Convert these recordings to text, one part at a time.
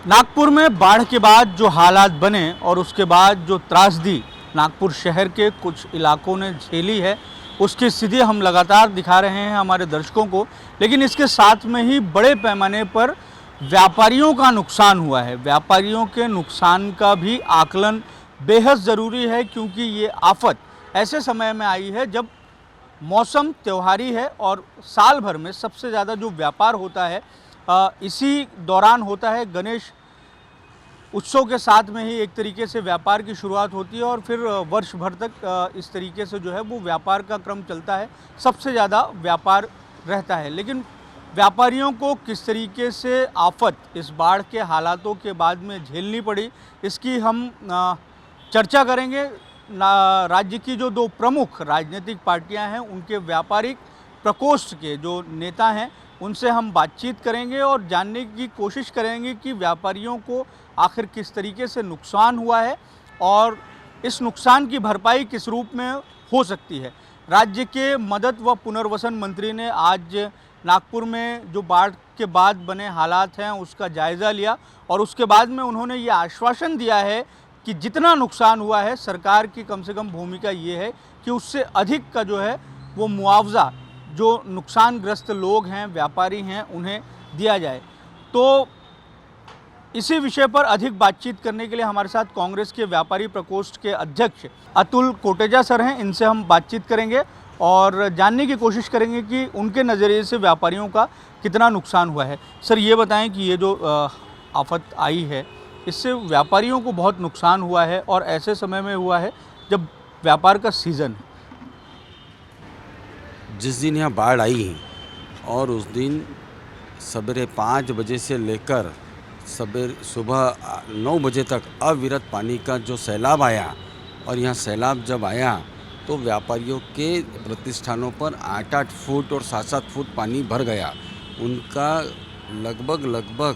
नागपुर में बाढ़ के बाद जो हालात बने और उसके बाद जो त्रासदी नागपुर शहर के कुछ इलाकों ने झेली है, उसकी स्थिति हम लगातार दिखा रहे हैं हमारे दर्शकों को। लेकिन इसके साथ में ही बड़े पैमाने पर व्यापारियों का नुकसान हुआ है। व्यापारियों के नुकसान का भी आकलन बेहद ज़रूरी है, क्योंकि ये आफत ऐसे समय में आई है जब मौसम त्योहारी है और साल भर में सबसे ज़्यादा जो व्यापार होता है इसी दौरान होता है। गणेश उत्सव के साथ में ही एक तरीके से व्यापार की शुरुआत होती है और फिर वर्ष भर तक इस तरीके से जो है वो व्यापार का क्रम चलता है, सबसे ज़्यादा व्यापार रहता है। लेकिन व्यापारियों को किस तरीके से आफत इस बाढ़ के हालातों के बाद में झेलनी पड़ी, इसकी हम चर्चा करेंगे। राज्य की जो दो प्रमुख राजनीतिक पार्टियां हैं, उनके व्यापारिक प्रकोष्ठ के जो नेता हैं, उनसे हम बातचीत करेंगे और जानने की कोशिश करेंगे कि व्यापारियों को आखिर किस तरीके से नुकसान हुआ है और इस नुकसान की भरपाई किस रूप में हो सकती है। राज्य के मदद व पुनर्वसन मंत्री ने आज नागपुर में जो बाढ़ के बाद बने हालात हैं उसका जायज़ा लिया और उसके बाद में उन्होंने ये आश्वासन दिया है कि जितना नुकसान हुआ है, सरकार की कम से कम भूमिका ये है कि उससे अधिक का जो है वो मुआवजा जो नुकसानग्रस्त लोग हैं, व्यापारी हैं, उन्हें दिया जाए। तो इसी विषय पर अधिक बातचीत करने के लिए हमारे साथ कांग्रेस के व्यापारी प्रकोष्ठ के अध्यक्ष अतुल कोटेचा सर हैं। इनसे हम बातचीत करेंगे और जानने की कोशिश करेंगे कि उनके नज़रिए से व्यापारियों का कितना नुकसान हुआ है। सर, ये बताएं कि ये जो आफत आई है, इससे व्यापारियों को बहुत नुकसान हुआ है और ऐसे समय में हुआ है जब व्यापार का सीज़न है। जिस दिन यहाँ बाढ़ आई और उस दिन सवेरे 5 बजे से लेकर सुबह 9 बजे तक अविरत पानी का जो सैलाब आया, और यहाँ सैलाब जब आया तो व्यापारियों के प्रतिष्ठानों पर 8-8 फुट और 7-7 फुट पानी भर गया। उनका लगभग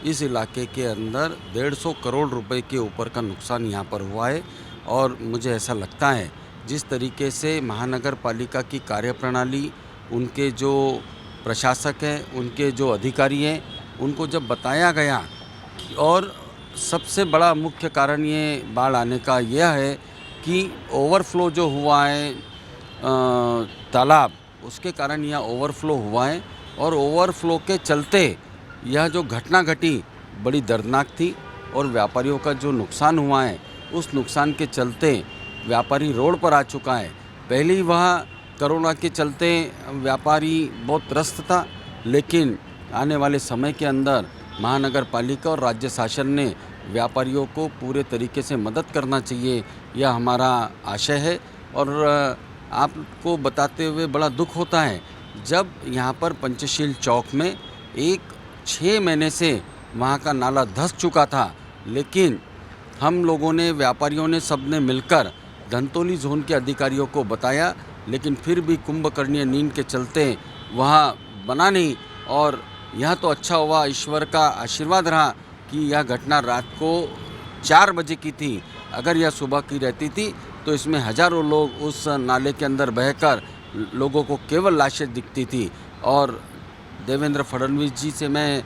इस इलाके के अंदर 150 करोड़ रुपए के ऊपर का नुकसान यहाँ पर हुआ है। और मुझे ऐसा लगता है जिस तरीके से महानगर पालिका की कार्यप्रणाली, उनके जो प्रशासक हैं, उनके जो अधिकारी हैं, उनको जब बताया गया, और सबसे बड़ा मुख्य कारण ये बाढ़ आने का यह है कि ओवरफ्लो जो हुआ है तालाब, उसके कारण यह ओवरफ्लो हुआ है। और ओवरफ्लो के चलते यह जो घटना घटी बड़ी दर्दनाक थी और व्यापारियों का जो नुकसान हुआ है, उस नुकसान के चलते व्यापारी रोड पर आ चुका है। पहले ही वह कोरोना के चलते व्यापारी बहुत त्रस्त था, लेकिन आने वाले समय के अंदर महानगर पालिका और राज्य शासन ने व्यापारियों को पूरे तरीके से मदद करना चाहिए, यह हमारा आशय है। और आपको बताते हुए बड़ा दुख होता है, जब यहाँ पर पंचशील चौक में 6 महीने से वहाँ का नाला धंस चुका था, लेकिन हम लोगों ने, व्यापारियों ने, सब ने मिलकर धंतोली जोन के अधिकारियों को बताया, लेकिन फिर भी कुंभकर्णीय नींद के चलते वहाँ बना नहीं। और यह तो अच्छा हुआ, ईश्वर का आशीर्वाद रहा कि यह घटना रात को 4 बजे की थी। अगर यह सुबह की रहती थी तो इसमें हज़ारों लोग उस नाले के अंदर बहकर लोगों को केवल लाशें दिखती थी। और देवेंद्र फडणवीस जी से मैं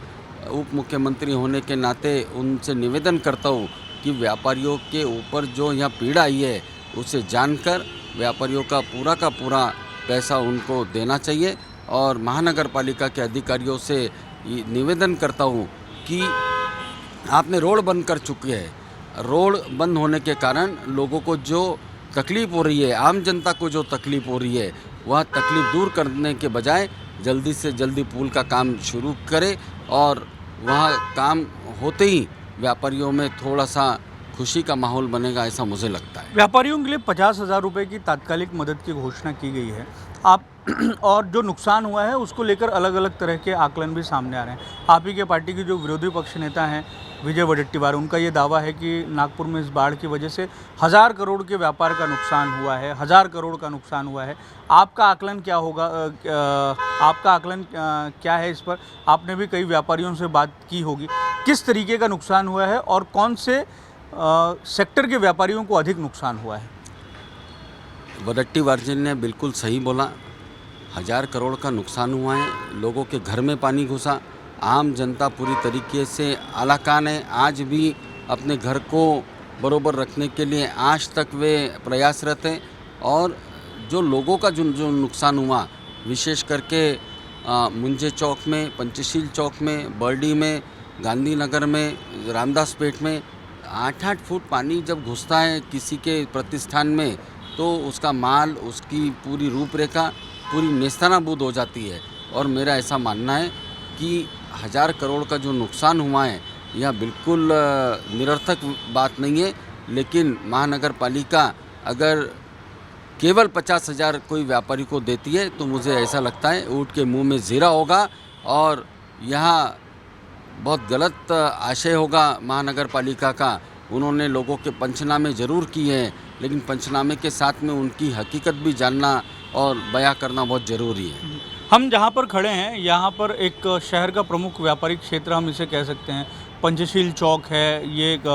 उप मुख्यमंत्री होने के नाते उनसे निवेदन करता हूँ कि व्यापारियों के ऊपर जो यहाँ पीड़ा आई है, उसे जानकर व्यापारियों का पूरा पैसा उनको देना चाहिए। और महानगर पालिका के अधिकारियों से निवेदन करता हूँ कि आपने रोड बंद कर चुकी है। रोड बंद होने के कारण लोगों को जो तकलीफ़ हो रही है, आम जनता को जो तकलीफ़ हो रही है, वह तकलीफ़ दूर करने के बजाय जल्दी से जल्दी पुल का काम शुरू करें। और वहाँ काम होते ही व्यापारियों में थोड़ा सा खुशी का माहौल बनेगा, ऐसा मुझे लगता है। व्यापारियों के लिए 50,000 रुपये की तात्कालिक मदद की घोषणा की गई है। आप और जो नुकसान हुआ है उसको लेकर अलग अलग तरह के आकलन भी सामने आ रहे हैं। आप ही के पार्टी के जो विरोधी पक्ष नेता हैं विजय वडेट्टीवार, उनका ये दावा है कि नागपुर में इस बाढ़ की वजह से 1000 करोड़ के व्यापार का नुकसान हुआ है, 1000 करोड़ का नुकसान हुआ है। आपका आकलन क्या होगा? आपका आकलन क्या है इस पर? आपने भी कई व्यापारियों से बात की होगी, किस तरीके का नुकसान हुआ है और कौन से सेक्टर के व्यापारियों को अधिक नुकसान हुआ है? वडेट्टीवार जी ने बिल्कुल सही बोला। 1000 करोड़ का नुकसान हुआ है, लोगों के घर में पानी घुसा, आम जनता पूरी तरीके से आलाकान है। आज भी अपने घर को बरोबर रखने के लिए आज तक वे प्रयासरत हैं। और जो लोगों का जो जो नुकसान हुआ, विशेष करके मुंजे चौक में, पंचशील चौक में, बर्डी में, गांधीनगर में, रामदास पेट में 8-8 फुट पानी जब घुसता है किसी के प्रतिष्ठान में, तो उसका माल, उसकी पूरी रूपरेखा पूरी नेस्तनाबूद हो जाती है। और मेरा ऐसा मानना है कि 1000 करोड़ का जो नुकसान हुआ है, यह बिल्कुल निरर्थक बात नहीं है। लेकिन महानगर पालिका अगर केवल 50,000 कोई व्यापारी को देती है तो मुझे ऐसा लगता है ऊँट के मुंह में जीरा होगा और यह बहुत गलत आशय होगा महानगर पालिका का। उन्होंने लोगों के पंचनामे ज़रूर किए हैं, लेकिन पंचनामे के साथ में उनकी हकीकत भी जानना और बयां करना बहुत ज़रूरी है। हम जहाँ पर खड़े हैं, यहाँ पर एक शहर का प्रमुख व्यापारिक क्षेत्र हम इसे कह सकते हैं। पंचशील चौक है, ये एक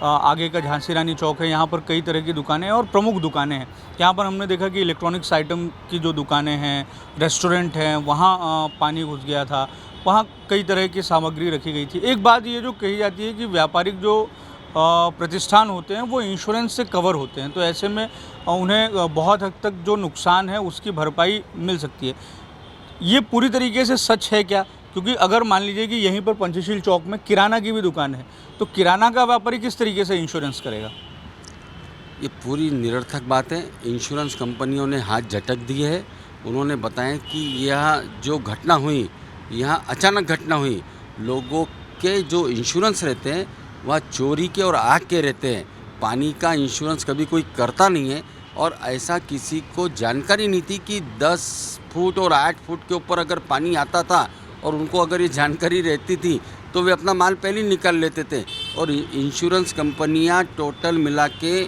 आगे का झांसी रानी चौक है। यहाँ पर कई तरह की दुकानें और प्रमुख दुकानें हैं। यहाँ पर हमने देखा कि इलेक्ट्रॉनिक्स आइटम की जो दुकानें हैं, रेस्टोरेंट हैं, वहाँ पानी घुस गया था। वहाँ कई तरह की सामग्री रखी गई थी। एक बात ये जो कही जाती है कि व्यापारिक जो प्रतिष्ठान होते हैं वो इंश्योरेंस से कवर होते हैं, तो ऐसे में उन्हें बहुत हद तक जो नुकसान है उसकी भरपाई मिल सकती है। ये पूरी तरीके से सच है क्या? क्योंकि अगर मान लीजिए कि यहीं पर पंचशील चौक में किराना की भी दुकान है, तो किराना का व्यापारी किस तरीके से इंश्योरेंस करेगा? ये पूरी निरर्थक बात है। इंश्योरेंस कंपनियों ने हाथ झटक दिए है। उन्होंने बताया कि यह जो घटना हुई, यहाँ अचानक घटना हुई। लोगों के जो इंश्योरेंस रहते हैं वह चोरी के और आग के रहते हैं। पानी का इंश्योरेंस कभी कोई करता नहीं है। और ऐसा किसी को जानकारी नहीं थी कि 10 फुट और 8 फुट के ऊपर अगर पानी आता था, और उनको अगर ये जानकारी रहती थी तो वे अपना माल पहले ही निकाल लेते थे। और इंश्योरेंस कंपनियां टोटल मिला के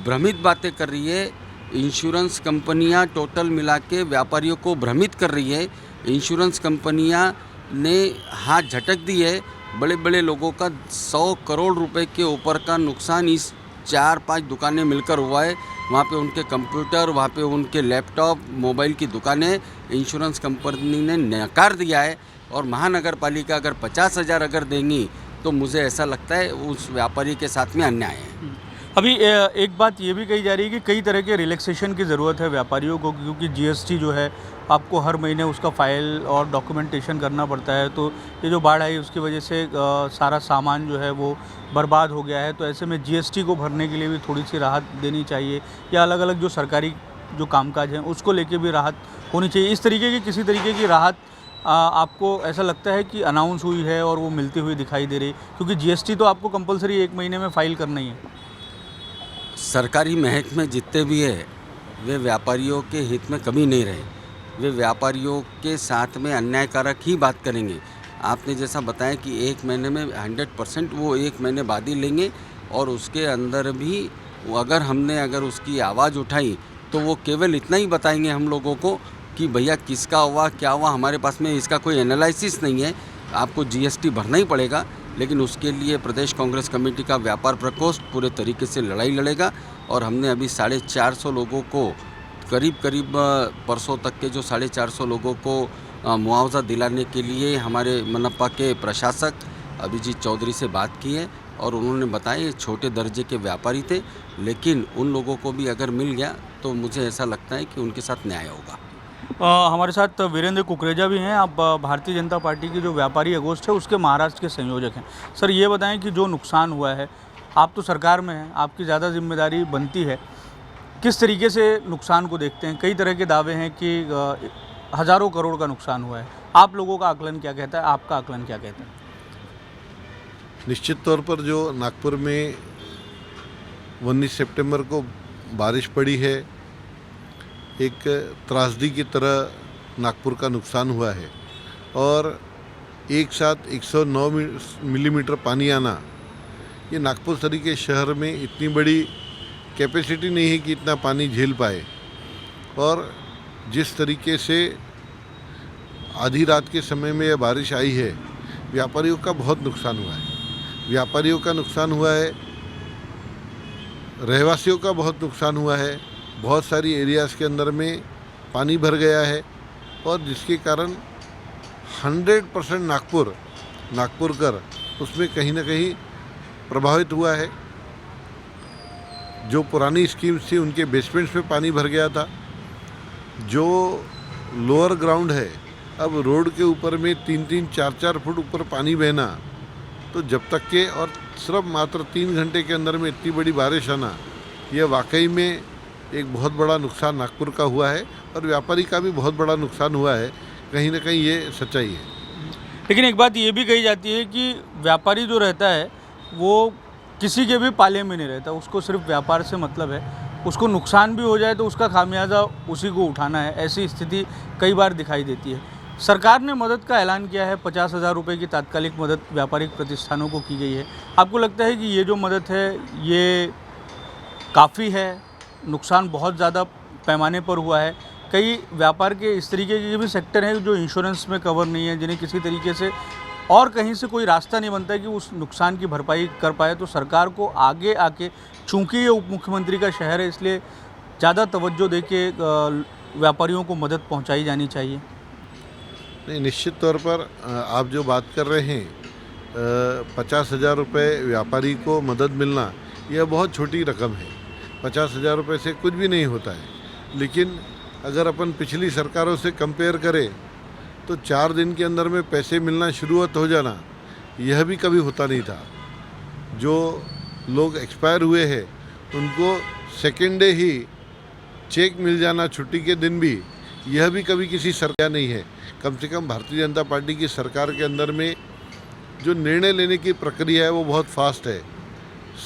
भ्रमित बातें कर रही है। इंश्योरेंस कंपनियां टोटल मिला के व्यापारियों को भ्रमित कर रही है। इंश्योरेंस कंपनियां ने हाथ झटक दी है। बड़े बड़े लोगों का 100 करोड़ रुपए के ऊपर का नुकसान इस 4-5 दुकानें मिलकर हुआ है। वहाँ पे उनके कंप्यूटर, वहाँ पे उनके लैपटॉप, मोबाइल की दुकानें इंश्योरेंस कंपनी ने नकार दिया है। और महानगर पालिका अगर 50,000 अगर देंगी तो मुझे ऐसा लगता है उस व्यापारी के साथ में अन्याय है। अभी एक बात ये भी कही जा रही है कि कई तरह के रिलैक्सेशन की ज़रूरत है व्यापारियों को, क्योंकि जीएसटी जो है आपको हर महीने उसका फ़ाइल और डॉक्यूमेंटेशन करना पड़ता है। तो ये जो बाढ़ आई उसकी वजह से सारा सामान जो है वो बर्बाद हो गया है। तो ऐसे में जीएसटी को भरने के लिए भी थोड़ी सी राहत देनी चाहिए, या अलग अलग जो सरकारी जो कामकाज हैं उसको लेके भी राहत होनी चाहिए। इस तरीके की किसी तरीके की राहत आपको ऐसा लगता है कि अनाउंस हुई है और वो मिलती हुई दिखाई दे रही? क्योंकि जीएसटी तो आपको कंपलसरी 1 महीने में फ़ाइल करना ही है। सरकारी महकमे जितने भी है वे व्यापारियों के हित में कभी नहीं रहे। वे व्यापारियों के साथ में अन्यायकारक ही बात करेंगे। आपने जैसा बताया कि 1 महीने में 100% वो 1 महीने बाद ही लेंगे। और उसके अंदर भी अगर उसकी आवाज़ उठाई तो वो केवल इतना ही बताएंगे हम लोगों को कि भैया किसका हुआ, क्या हुआ, हमारे पास में इसका कोई एनालिसिस नहीं है, आपको जीएसटी भरना ही पड़ेगा। लेकिन उसके लिए प्रदेश कांग्रेस कमेटी का व्यापार प्रकोष्ठ पूरे तरीके से लड़ाई लड़ेगा। और हमने अभी 450 लोगों को करीब परसों तक के जो 450 लोगों को मुआवजा दिलाने के लिए हमारे मनपा के प्रशासक अभिजीत चौधरी से बात की है। और उन्होंने बताया ये छोटे दर्जे के व्यापारी थे, लेकिन उन लोगों को भी अगर मिल गया तो मुझे ऐसा लगता है कि उनके साथ न्याय होगा। हमारे साथ वीरेंद्र कुकरेजा भी हैं। आप भारतीय जनता पार्टी की जो व्यापारी अगोष्ठ है उसके महाराष्ट्र के संयोजक हैं। सर, ये बताएं कि जो नुकसान हुआ है, आप तो सरकार में हैं, आपकी ज़्यादा जिम्मेदारी बनती है, किस तरीके से नुकसान को देखते हैं? कई तरह के दावे हैं कि हज़ारों करोड़ का नुकसान हुआ है। आप लोगों का आकलन क्या कहता है? आपका आकलन क्या कहता है? निश्चित तौर पर जो नागपुर में 19 सितंबर को बारिश पड़ी है, एक त्रासदी की तरह नागपुर का नुकसान हुआ है। और एक साथ 109 मिलीमीटर पानी आना, ये नागपुर तरीके शहर में इतनी बड़ी कैपेसिटी नहीं है कि इतना पानी झेल पाए। और जिस तरीके से आधी रात के समय में यह बारिश आई है, व्यापारियों का बहुत नुकसान हुआ है। व्यापारियों का नुकसान हुआ है, रहवासियों का बहुत नुकसान हुआ है। बहुत सारी एरियाज़ के अंदर में पानी भर गया है और जिसके कारण 100% नागपुर कर उसमें कहीं ना कहीं प्रभावित हुआ है। जो पुरानी स्कीम्स थी उनके बेसमेंट्स में पानी भर गया था। जो लोअर ग्राउंड है, अब रोड के ऊपर में 3-3, 4-4 फुट ऊपर पानी बहना, तो जब तक के और सिर्फ मात्र 3 घंटे के अंदर में इतनी बड़ी बारिश आना, यह वाकई में एक बहुत बड़ा नुकसान नागपुर का हुआ है और व्यापारी का भी बहुत बड़ा नुकसान हुआ है। कहीं ना कहीं ये सच्चाई है। लेकिन एक बात ये भी कही जाती है कि व्यापारी जो रहता है वो किसी के भी पाले में नहीं रहता, उसको सिर्फ व्यापार से मतलब है। उसको नुकसान भी हो जाए तो उसका खामियाजा उसी को उठाना है। ऐसी स्थिति कई बार दिखाई देती है। सरकार ने मदद का ऐलान किया है, 50,000 रुपये की तात्कालिक मदद व्यापारिक प्रतिष्ठानों को की गई है। आपको लगता है कि ये जो मदद है ये काफ़ी है? नुकसान बहुत ज़्यादा पैमाने पर हुआ है। कई व्यापार के इस तरीके के भी सेक्टर हैं जो इंश्योरेंस में कवर नहीं है, जिन्हें किसी तरीके से और कहीं से कोई रास्ता नहीं बनता है कि उस नुकसान की भरपाई कर पाए। तो सरकार को आगे आके, चूँकि ये उप मुख्यमंत्री का शहर है, इसलिए ज़्यादा तवज्जो दे के व्यापारियों को मदद पहुंचाई जानी चाहिए। नहीं, निश्चित तौर पर आप जो बात कर रहे हैं, 50,000 रुपये व्यापारी को मदद मिलना यह बहुत छोटी रकम है। 50,000 रुपये से कुछ भी नहीं होता है। लेकिन अगर अपन पिछली सरकारों से कंपेयर करें तो 4 दिन के अंदर में पैसे मिलना शुरुआत हो जाना, यह भी कभी होता नहीं था। जो लोग एक्सपायर हुए हैं उनको सेकेंड डे ही चेक मिल जाना, छुट्टी के दिन भी, यह भी कभी किसी सरकार नहीं है। कम से कम भारतीय जनता पार्टी की सरकार के अंदर में जो निर्णय लेने की प्रक्रिया है वो बहुत फास्ट है।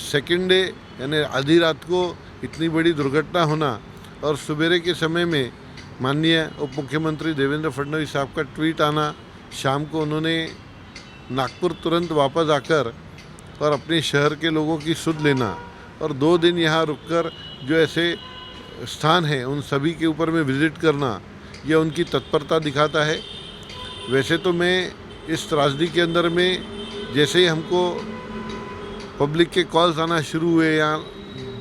सेकेंड डे यानी आधी रात को इतनी बड़ी दुर्घटना होना और सवेरे के समय में माननीय उप मुख्यमंत्री देवेंद्र फडणवीस साहब का ट्वीट आना, शाम को उन्होंने नागपुर तुरंत वापस आकर और अपने शहर के लोगों की सुध लेना और 2 दिन यहाँ रुककर जो ऐसे स्थान हैं उन सभी के ऊपर में विज़िट करना, यह उनकी तत्परता दिखाता है। वैसे तो मैं इस त्रासदी के अंदर में जैसे ही हमको पब्लिक के कॉल्स आना शुरू हुए, यहाँ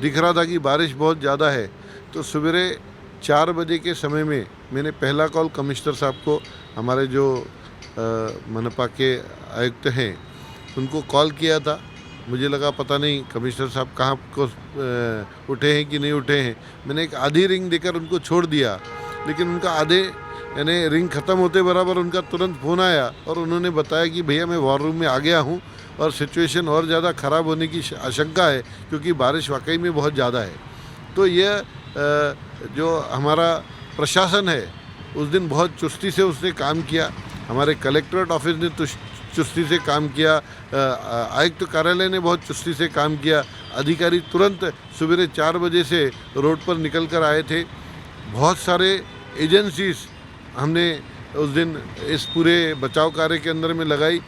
दिख रहा था कि बारिश बहुत ज़्यादा है, तो सवेरे 4 बजे के समय में मैंने पहला कॉल कमिश्नर साहब को, हमारे जो मनपा के आयुक्त हैं, उनको कॉल किया था। मुझे लगा पता नहीं कमिश्नर साहब कहाँ को उठे हैं कि नहीं उठे हैं। मैंने एक आधी रिंग देकर उनको छोड़ दिया, लेकिन उनका आधे यानी रिंग ख़त्म होते बराबर उनका तुरंत फ़ोन आया और उन्होंने बताया कि भैया मैं वॉर रूम में आ गया हूँ और सिचुएशन और ज़्यादा ख़राब होने की आशंका है क्योंकि बारिश वाकई में बहुत ज़्यादा है। तो यह जो हमारा प्रशासन है उस दिन बहुत चुस्ती से उसने काम किया। हमारे कलेक्ट्रेट ऑफिस ने चुस्ती से काम किया, आयुक्त कार्यालय ने बहुत चुस्ती से काम किया। अधिकारी तुरंत सवेरे 4 बजे से रोड पर निकल कर आए थे। बहुत सारे एजेंसीज हमने उस दिन इस पूरे बचाव कार्य के अंदर में लगाई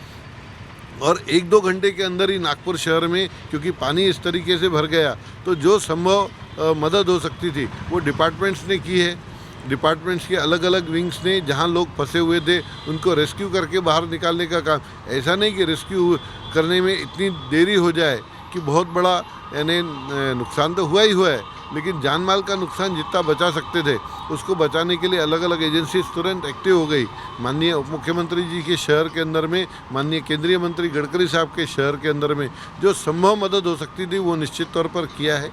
और 1-2 घंटे के अंदर ही नागपुर शहर में, क्योंकि पानी इस तरीके से भर गया, तो जो संभव मदद हो सकती थी वो डिपार्टमेंट्स ने की है। डिपार्टमेंट्स के अलग अलग विंग्स ने जहां लोग फंसे हुए थे उनको रेस्क्यू करके बाहर निकालने का काम। ऐसा नहीं कि रेस्क्यू करने में इतनी देरी हो जाए कि बहुत बड़ा यानी नुकसान तो हुआ ही हुआ है, लेकिन जान माल का नुकसान जितना बचा सकते थे उसको बचाने के लिए अलग अलग एजेंसीज तुरंत एक्टिव हो गई। माननीय उप मुख्यमंत्री जी के शहर के अंदर में, माननीय केंद्रीय मंत्री गडकरी साहब के शहर के अंदर में जो संभव मदद हो सकती थी वो निश्चित तौर पर किया है।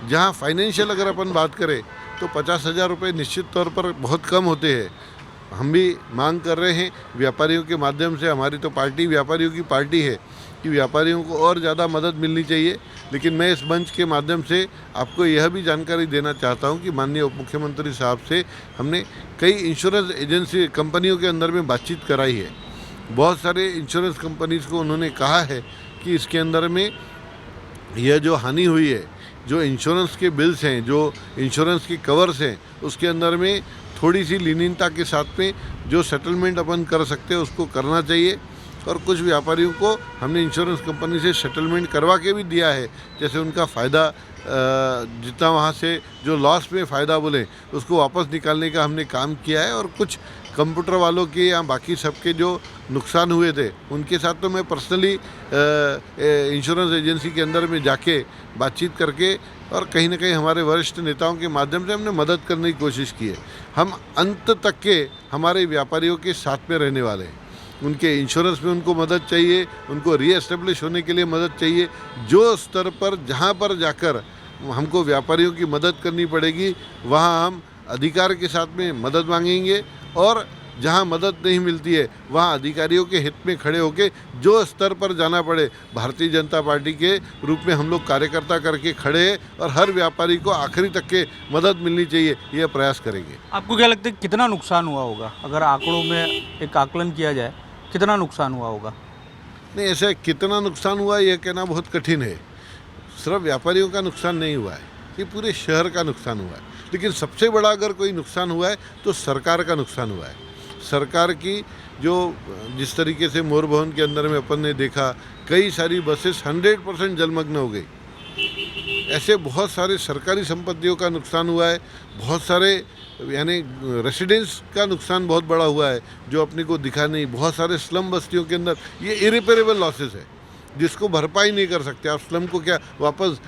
जहां फाइनेंशियल अगर अपन बात करें तो 50,000 रुपये निश्चित तौर पर बहुत कम होते हैं। हम भी मांग कर रहे हैं व्यापारियों के माध्यम से, हमारी तो पार्टी व्यापारियों की पार्टी है, कि व्यापारियों को और ज़्यादा मदद मिलनी चाहिए। लेकिन मैं इस मंच के माध्यम से आपको यह भी जानकारी देना चाहता हूं कि माननीय उप मुख्यमंत्री साहब से हमने कई इंश्योरेंस एजेंसी कंपनियों के अंदर में बातचीत कराई है। बहुत सारे इंश्योरेंस कंपनीज़ को उन्होंने कहा है कि इसके अंदर में यह जो हानि हुई है, जो इंश्योरेंस के बिल्स हैं, जो इंश्योरेंस के कवर्स हैं, उसके अंदर में थोड़ी सी लीनियता के साथ में जो सेटलमेंट अपन कर सकते हैं उसको करना चाहिए। और कुछ व्यापारियों को हमने इंश्योरेंस कंपनी से सेटलमेंट करवा के भी दिया है, जैसे उनका फ़ायदा जितना वहाँ से जो लॉस में फ़ायदा बोले उसको वापस निकालने का हमने काम किया है। और कुछ कंप्यूटर वालों के या बाकी सबके जो नुकसान हुए थे उनके साथ तो मैं पर्सनली इंश्योरेंस एजेंसी के अंदर में जाके बातचीत करके और कहीं ना कहीं हमारे वरिष्ठ नेताओं के माध्यम से हमने मदद करने की कोशिश की है। हम अंत तक के हमारे व्यापारियों के साथ में रहने वाले हैं। उनके इंश्योरेंस में उनको मदद चाहिए, उनको रीएस्टेब्लिश होने के लिए मदद चाहिए। जो स्तर पर जहाँ पर जाकर हमको व्यापारियों की मदद करनी पड़ेगी वहाँ हम अधिकार के साथ में मदद मांगेंगे, और जहाँ मदद नहीं मिलती है वहाँ अधिकारियों के हित में खड़े होकर जो स्तर पर जाना पड़े, भारतीय जनता पार्टी के रूप में हम लोग कार्यकर्ता करके खड़े हैं और हर व्यापारी को आखिरी तक के मदद मिलनी चाहिए, यह प्रयास करेंगे। आपको क्या लगता है कितना नुकसान हुआ होगा, अगर आंकड़ों में एक आकलन किया जाए कितना नुकसान हुआ होगा? नहीं, ऐसे कितना नुकसान हुआ यह कहना बहुत कठिन है। सिर्फ व्यापारियों का नुकसान नहीं हुआ है, ये पूरे शहर का नुकसान हुआ है। लेकिन सबसे बड़ा अगर कोई नुकसान हुआ है तो सरकार का नुकसान हुआ है। सरकार की जो जिस तरीके से मोर भवन के अंदर में अपन ने देखा, कई सारी बसेस 100% जलमग्न हो गई। ऐसे बहुत सारे सरकारी संपत्तियों का नुकसान हुआ है, बहुत सारे यानी रेसिडेंस का नुकसान बहुत बड़ा हुआ है जो अपने को दिखा नहीं। बहुत सारे स्लम बस्तियों के अंदर ये इरिपेरेबल लॉसेस है जिसको भरपाई नहीं कर सकते। आप स्लम को क्या वापस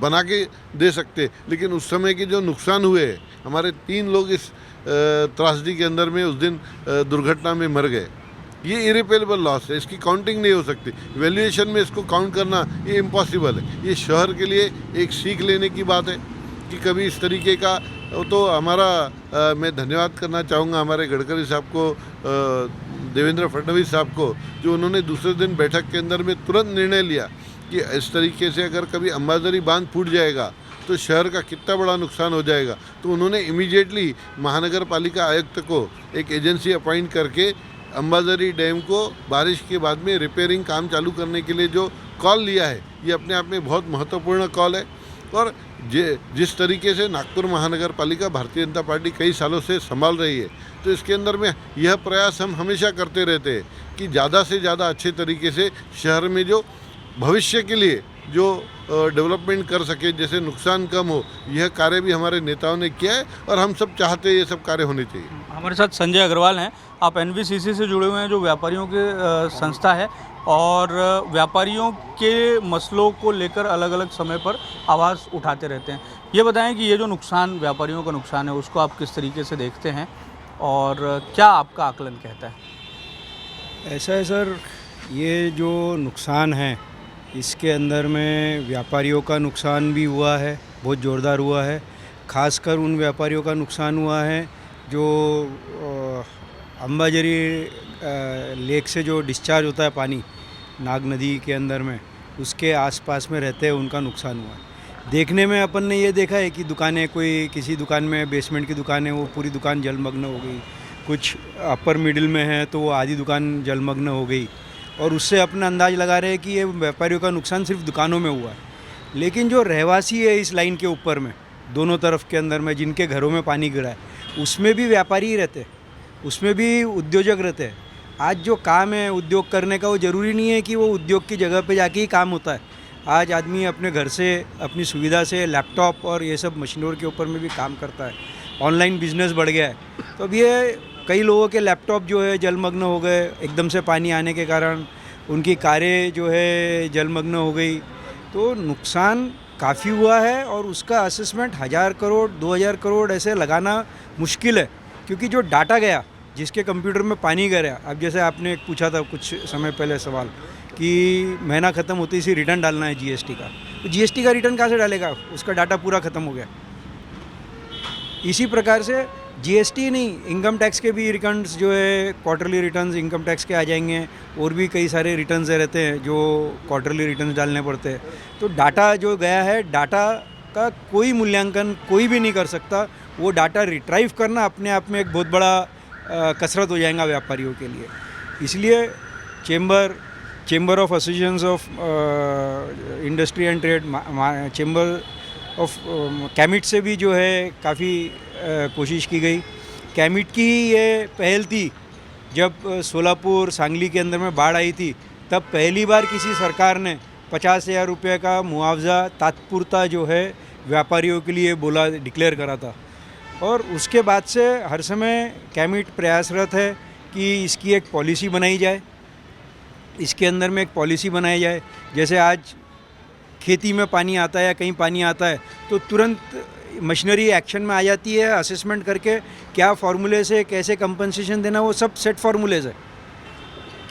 बना के दे सकते, लेकिन उस समय के जो नुकसान हुए, हमारे 3 लोग इस त्रासदी के अंदर में उस दिन दुर्घटना में मर गए। ये इरिपेरेबल लॉस है, इसकी काउंटिंग नहीं हो सकती। वैल्यूएशन में इसको काउंट करना ये इम्पॉसिबल है। ये शहर के लिए एक सीख लेने की बात है कि कभी इस तरीके का तो हमारा मैं धन्यवाद करना चाहूँगा हमारे गडकरी साहब को, देवेंद्र फडणवीस साहब को, जो उन्होंने दूसरे दिन बैठक के अंदर में तुरंत निर्णय लिया कि इस तरीके से अगर कभी अंबाझरी बांध फूट जाएगा तो शहर का कितना बड़ा नुकसान हो जाएगा। तो उन्होंने इमीडिएटली महानगर पालिका आयुक्त को एक एजेंसी अपॉइंट करके अंबाझरी डैम को बारिश के बाद में रिपेयरिंग काम चालू करने के लिए जो कॉल लिया है, ये अपने आप में बहुत महत्वपूर्ण कॉल है। और जिस तरीके से नागपुर महानगर पालिका भारतीय जनता पार्टी कई सालों से संभाल रही है, तो इसके अंदर में यह प्रयास हम हमेशा करते रहते हैं कि ज़्यादा से ज़्यादा अच्छे तरीके से शहर में जो भविष्य के लिए जो डेवलपमेंट कर सके, जैसे नुकसान कम हो, यह कार्य भी हमारे नेताओं ने किया है और हम सब चाहते हैं ये सब कार्य होने चाहिए। हमारे साथ संजय अग्रवाल हैं, आप एनवीसीसी से जुड़े हुए हैं जो व्यापारियों के संस्था है, और व्यापारियों के मसलों को लेकर अलग अलग समय पर आवाज़ उठाते रहते हैं। ये बताएं कि ये जो नुकसान व्यापारियों का नुकसान है उसको आप किस तरीके से देखते हैं और क्या आपका आकलन कहता है? ऐसा है सर, ये जो नुकसान है इसके अंदर में व्यापारियों का नुकसान भी हुआ है, बहुत ज़ोरदार हुआ है। ख़ासकर उन व्यापारियों का नुकसान हुआ है जो अंबाझरी लेक से जो डिस्चार्ज होता है पानी नाग नदी के अंदर में, उसके आसपास में रहते हैं, उनका नुकसान हुआ है। देखने में अपन ने ये देखा है कि दुकानें, कोई किसी दुकान में बेसमेंट की दुकान है वो पूरी दुकान जलमग्न हो गई, कुछ अपर मिडिल में है तो वो आधी दुकान जलमग्न हो गई, और उससे अपना अंदाज़ लगा रहे हैं कि ये व्यापारियों का नुकसान सिर्फ दुकानों में हुआ है। लेकिन जो रहवासी है इस लाइन के ऊपर में दोनों तरफ के अंदर में, जिनके घरों में पानी गिरा है, उसमें भी व्यापारी ही रहते हैं, उसमें भी उद्योजक रहते हैं। आज जो काम है उद्योग करने का, वो ज़रूरी नहीं है कि वो उद्योग की जगह पे जाके ही काम होता है। आज आदमी अपने घर से अपनी सुविधा से लैपटॉप और ये सब मशीनों के ऊपर में भी काम करता है। ऑनलाइन बिजनेस बढ़ गया है, तो अब ये कई लोगों के लैपटॉप जो है जलमग्न हो गए एकदम से पानी आने के कारण, उनकी कारें जो है जलमग्न हो गई। तो नुकसान काफ़ी हुआ है और उसका असेसमेंट 1000 करोड़ 2000 करोड़ ऐसे लगाना मुश्किल है, क्योंकि जो डाटा गया, जिसके कंप्यूटर में पानी गया, अब जैसे आपने पूछा था कुछ समय पहले सवाल कि महीना ख़त्म होते ही रिटर्न डालना है जीएसटी का, तो जीएसटी का रिटर्न कहाँ से डालेगा, उसका डाटा पूरा ख़त्म हो गया। इसी प्रकार से जीएसटी नहीं, इनकम टैक्स के भी रिटर्न्स जो है, क्वार्टरली रिटर्न्स इनकम टैक्स के आ जाएंगे, और भी कई सारे रिटर्न्स रहते हैं जो क्वार्टरली रिटर्न्स डालने पड़ते हैं। तो डाटा जो गया है, डाटा का कोई मूल्यांकन कोई भी नहीं कर सकता। वो डाटा रिट्राइव करना अपने आप में एक बहुत बड़ा कसरत हो जाएगा व्यापारियों के लिए। इसलिए chamber of associations of industry and trade, chamber of कैमिट से भी जो है काफ़ी कोशिश की गई। कैमिट की ये पहल थी, जब सोलापुर सांगली के अंदर में बाढ़ आई थी, तब पहली बार किसी सरकार ने 50,000 रुपये का मुआवजा तात्पुरता जो है व्यापारियों के लिए बोला, डिक्लेयर करा था। और उसके बाद से हर समय कैमिट प्रयासरत है कि इसकी एक पॉलिसी बनाई जाए, इसके अंदर में एक पॉलिसी बनाई जाए। जैसे आज खेती में पानी आता है या कहीं पानी आता है तो तुरंत मशीनरी एक्शन में आ जाती है, असेसमेंट करके क्या फार्मूले से कैसे कंपनसेशन देना, वो सब सेट फार्मूलेज है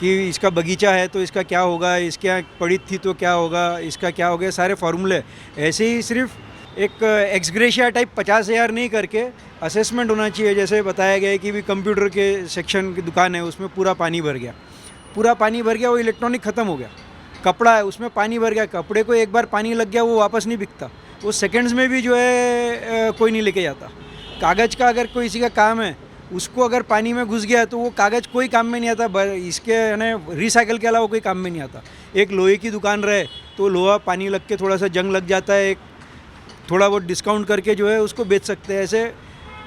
कि इसका बगीचा है तो इसका क्या होगा, इसके यहाँ पड़ी थी तो क्या होगा, इसका क्या हो गया, सारे फार्मूले। ऐसे ही सिर्फ एक एक्सग्रेशिया टाइप 50,000 नहीं करके असेसमेंट होना चाहिए। जैसे बताया गया है कि भी कंप्यूटर के सेक्शन की दुकान है, उसमें पूरा पानी भर गया, वो इलेक्ट्रॉनिक ख़त्म हो गया। कपड़ा है, उसमें पानी भर गया, कपड़े को एक बार पानी लग गया वो वापस नहीं बिकता, वो सेकंड्स में भी जो है कोई नहीं लेके जाता। कागज़ का अगर कोई किसी का काम है, उसको अगर पानी में घुस गया तो वो कागज़ कोई काम में नहीं आता, इसके यानी रिसाइकल के अलावा कोई काम में नहीं आता। एक लोहे की दुकान रहे तो लोहा पानी लग के थोड़ा सा जंग लग जाता है, एक थोड़ा बहुत डिस्काउंट करके जो है उसको बेच सकते हैं। ऐसे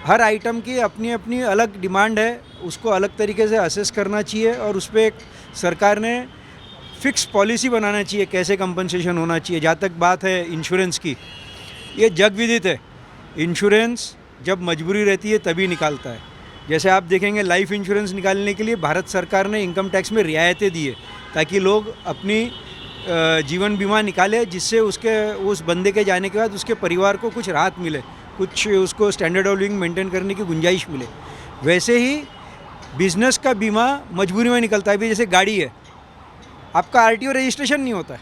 हर आइटम की अपनी अपनी अलग डिमांड है, उसको अलग तरीके से असेस करना चाहिए और उस पर एक सरकार ने फिक्स पॉलिसी बनाना चाहिए कैसे कंपनसेशन होना चाहिए। जहाँ तक बात है इंश्योरेंस की, ये जग विदित है, इंश्योरेंस जब मजबूरी रहती है तभी निकालता है। जैसे आप देखेंगे लाइफ इंश्योरेंस निकालने के लिए भारत सरकार ने इनकम टैक्स में रियायतें दी है ताकि लोग अपनी जीवन बीमा निकाले, जिससे उस बंदे के जाने के बाद उसके परिवार को कुछ राहत मिले, कुछ उसको स्टैंडर्ड ऑफ लिविंग मेंटेन करने की गुंजाइश मिले। वैसे ही बिजनेस का बीमा मजबूरी में निकलता है। अभी जैसे गाड़ी है, आपका आरटीओ रजिस्ट्रेशन नहीं होता है,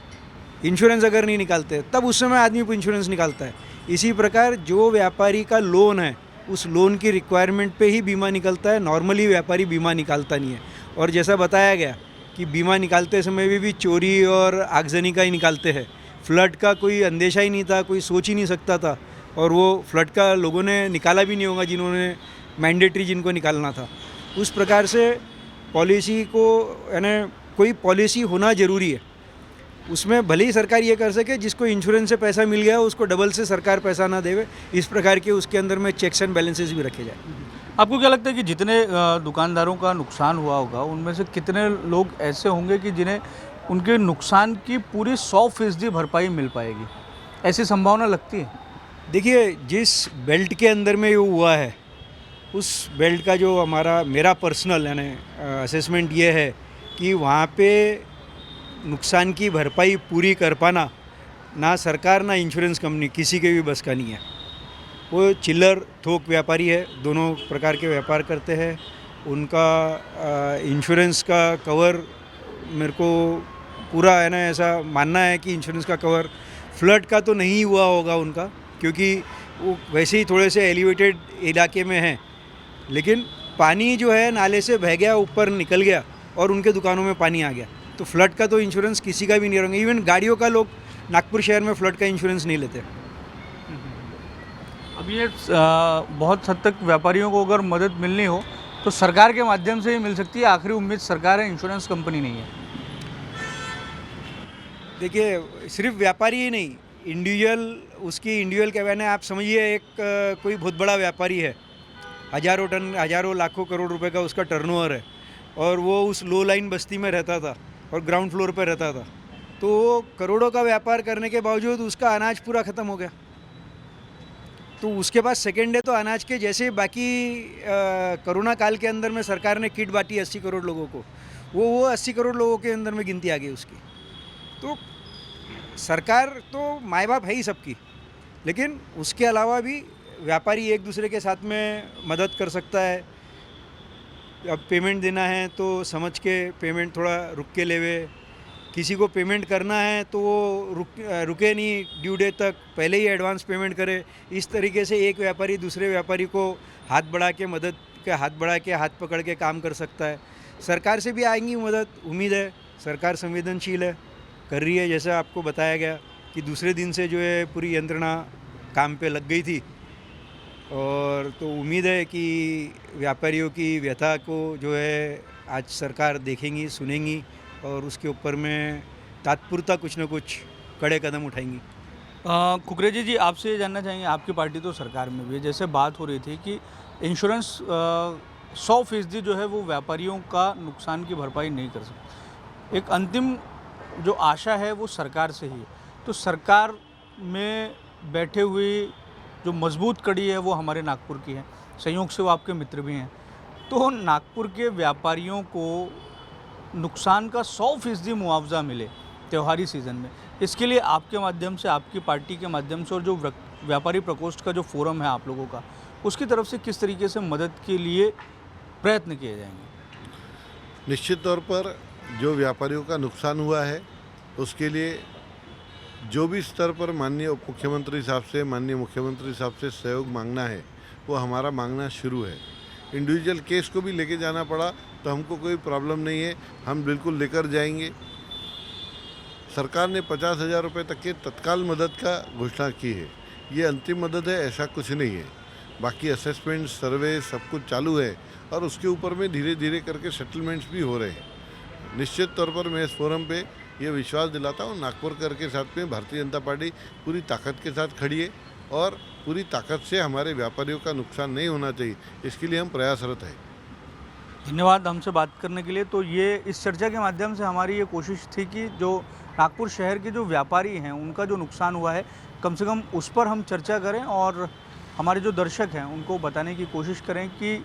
इंश्योरेंस अगर नहीं निकालते तब उस समय आदमी को इंश्योरेंस निकालता है। इसी प्रकार जो व्यापारी का लोन है उस लोन की रिक्वायरमेंट पे ही बीमा निकलता है, नॉर्मली व्यापारी बीमा निकालता नहीं है। और जैसा बताया गया कि बीमा निकालते समय भी चोरी और आगजनी का ही निकालते हैं। फ्लड का कोई अंदेशा ही नहीं था, कोई सोच ही नहीं सकता था, और वो फ्लड का लोगों ने निकाला भी नहीं होगा जिन्होंने मैंडेटरी जिनको निकालना था। उस प्रकार से पॉलिसी को यानी कोई पॉलिसी होना ज़रूरी है, उसमें भले ही सरकार ये कर सके जिसको इंश्योरेंस से पैसा मिल गया उसको डबल से सरकार पैसा ना देवे, इस प्रकार के उसके अंदर में चेक्स एंड बैलेंसेस भी रखे जाए। आपको क्या लगता है कि जितने दुकानदारों का नुकसान हुआ होगा उनमें से कितने लोग ऐसे होंगे कि जिन्हें उनके नुकसान की पूरी 100% भरपाई मिल पाएगी? ऐसी संभावना लगती है? देखिए, जिस बेल्ट के अंदर में ये हुआ है उस बेल्ट का जो मेरा पर्सनल यानी असेसमेंट ये है कि वहाँ पे नुकसान की भरपाई पूरी कर पाना ना सरकार ना इंश्योरेंस कंपनी किसी के भी बस का नहीं है। वो चिल्लर थोक व्यापारी है, दोनों प्रकार के व्यापार करते हैं। उनका इंश्योरेंस का कवर मेरे को पूरा है ना ऐसा मानना है कि इंश्योरेंस का कवर फ्लड का तो नहीं हुआ होगा उनका, क्योंकि वो वैसे ही थोड़े से एलिवेटेड इलाके में हैं। लेकिन पानी जो है नाले से बह गया, ऊपर निकल गया और उनके दुकानों में पानी आ गया, तो फ्लड का तो इंश्योरेंस किसी का भी नहीं रहेगा। इवन गाड़ियों का लोग नागपुर शहर में फ्लड का इंश्योरेंस नहीं लेते। अब ये बहुत हद तक व्यापारियों को अगर मदद मिलनी हो तो सरकार के माध्यम से ही मिल सकती है। आखिरी उम्मीद सरकार है, इंश्योरेंस कंपनी नहीं है। देखिए, सिर्फ व्यापारी ही नहीं, इंडिविजुअल क्या कहना है, आप समझिए एक कोई बहुत बड़ा व्यापारी है, हज़ारों टन हज़ारों लाखों करोड़ रुपए का उसका टर्नओवर है, और वो उस लो लाइन बस्ती में रहता था और ग्राउंड फ्लोर पर रहता था, तो वो करोड़ों का व्यापार करने के बावजूद उसका अनाज पूरा ख़त्म हो गया। तो उसके पास सेकेंड डे तो अनाज के जैसे बाकी कोरोना काल के अंदर में सरकार ने किट बांटी 80 करोड़ लोगों को, वो 80 करोड़ लोगों के अंदर में गिनती आ गई उसकी। तो सरकार तो माँ बाप है ही सबकी, लेकिन उसके अलावा भी व्यापारी एक दूसरे के साथ में मदद कर सकता है। अब पेमेंट देना है तो समझ के पेमेंट थोड़ा रुक के लेवे, किसी को पेमेंट करना है तो वो रुके नहीं, ड्यू डेट तक पहले ही एडवांस पेमेंट करे। इस तरीके से एक व्यापारी दूसरे व्यापारी को हाथ बढ़ा के हाथ पकड़ के काम कर सकता है। सरकार से भी आएंगी मदद, उम्मीद है। सरकार संवेदनशील है, कर रही है। जैसा आपको बताया गया कि दूसरे दिन से जो है पूरी यंत्रणा काम पे लग गई थी, और तो उम्मीद है कि व्यापारियों की व्यथा को जो है आज सरकार देखेंगी, सुनेंगी और उसके ऊपर में तत्परता कुछ न कुछ कड़े कदम उठाएंगी। कुकरेजी जी, आपसे जानना चाहेंगे, आपकी पार्टी तो सरकार में भी है, जैसे बात हो रही थी कि इंश्योरेंस 100% जो है वो व्यापारियों का नुकसान की भरपाई नहीं कर सकता। एक अंतिम जो आशा है वो सरकार से ही है, तो सरकार में बैठे हुए जो मजबूत कड़ी है वो हमारे नागपुर की है, संयोग से वो आपके मित्र भी हैं। तो नागपुर के व्यापारियों को नुकसान का 100% मुआवजा मिले, त्योहारी सीज़न में। इसके लिए आपके माध्यम से, आपकी पार्टी के माध्यम से और जो व्यापारी प्रकोष्ठ का जो फोरम है आप लोगों का, उसकी तरफ से किस तरीके से मदद के लिए प्रयत्न किए जाएंगे? निश्चित तौर पर जो व्यापारियों का नुकसान हुआ है उसके लिए जो भी स्तर पर माननीय उप मुख्यमंत्री साहब से, माननीय मुख्यमंत्री साहब से सहयोग मांगना है वो हमारा मांगना शुरू है। इंडिविजुअल केस को भी लेके जाना पड़ा तो हमको कोई प्रॉब्लम नहीं है, हम बिल्कुल लेकर जाएंगे। सरकार ने 50,000 रुपये तक के तत्काल मदद का घोषणा की है, ये अंतिम मदद है ऐसा कुछ नहीं है। बाकी असेसमेंट, सर्वे सब कुछ चालू है और उसके ऊपर में धीरे धीरे करके सेटलमेंट्स भी हो रहे हैं। निश्चित तौर पर मैं इस फोरम पे ये विश्वास दिलाता हूँ नागपुर के साथ में भारतीय जनता पार्टी पूरी ताकत के साथ खड़ी है और पूरी ताकत से हमारे व्यापारियों का नुकसान नहीं होना चाहिए, इसके लिए हम प्रयासरत हैं। धन्यवाद हमसे बात करने के लिए। तो ये इस चर्चा के माध्यम से हमारी ये कोशिश थी कि जो नागपुर शहर के जो व्यापारी हैं उनका जो नुकसान हुआ है कम से कम उस पर हम चर्चा करें और हमारे जो दर्शक हैं उनको बताने की कोशिश करें कि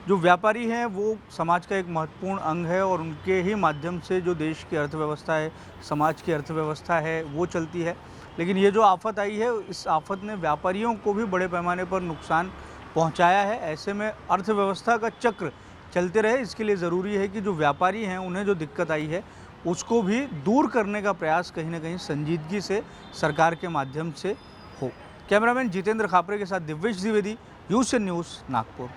जो व्यापारी हैं वो समाज का एक महत्वपूर्ण अंग है और उनके ही माध्यम से जो देश की अर्थव्यवस्था है, समाज की अर्थव्यवस्था है वो चलती है। लेकिन ये जो आफत आई है, इस आफत ने व्यापारियों को भी बड़े पैमाने पर नुकसान पहुंचाया है। ऐसे में अर्थव्यवस्था का चक्र चलते रहे, इसके लिए ज़रूरी है कि जो व्यापारी हैं उन्हें जो दिक्कत आई है उसको भी दूर करने का प्रयास कहीं ना कहीं संजीदगी से सरकार के माध्यम से हो। कैमरामैन जितेंद्र खापरे के साथ दिव्येश द्विवेदी, यूएसएन न्यूज़, नागपुर।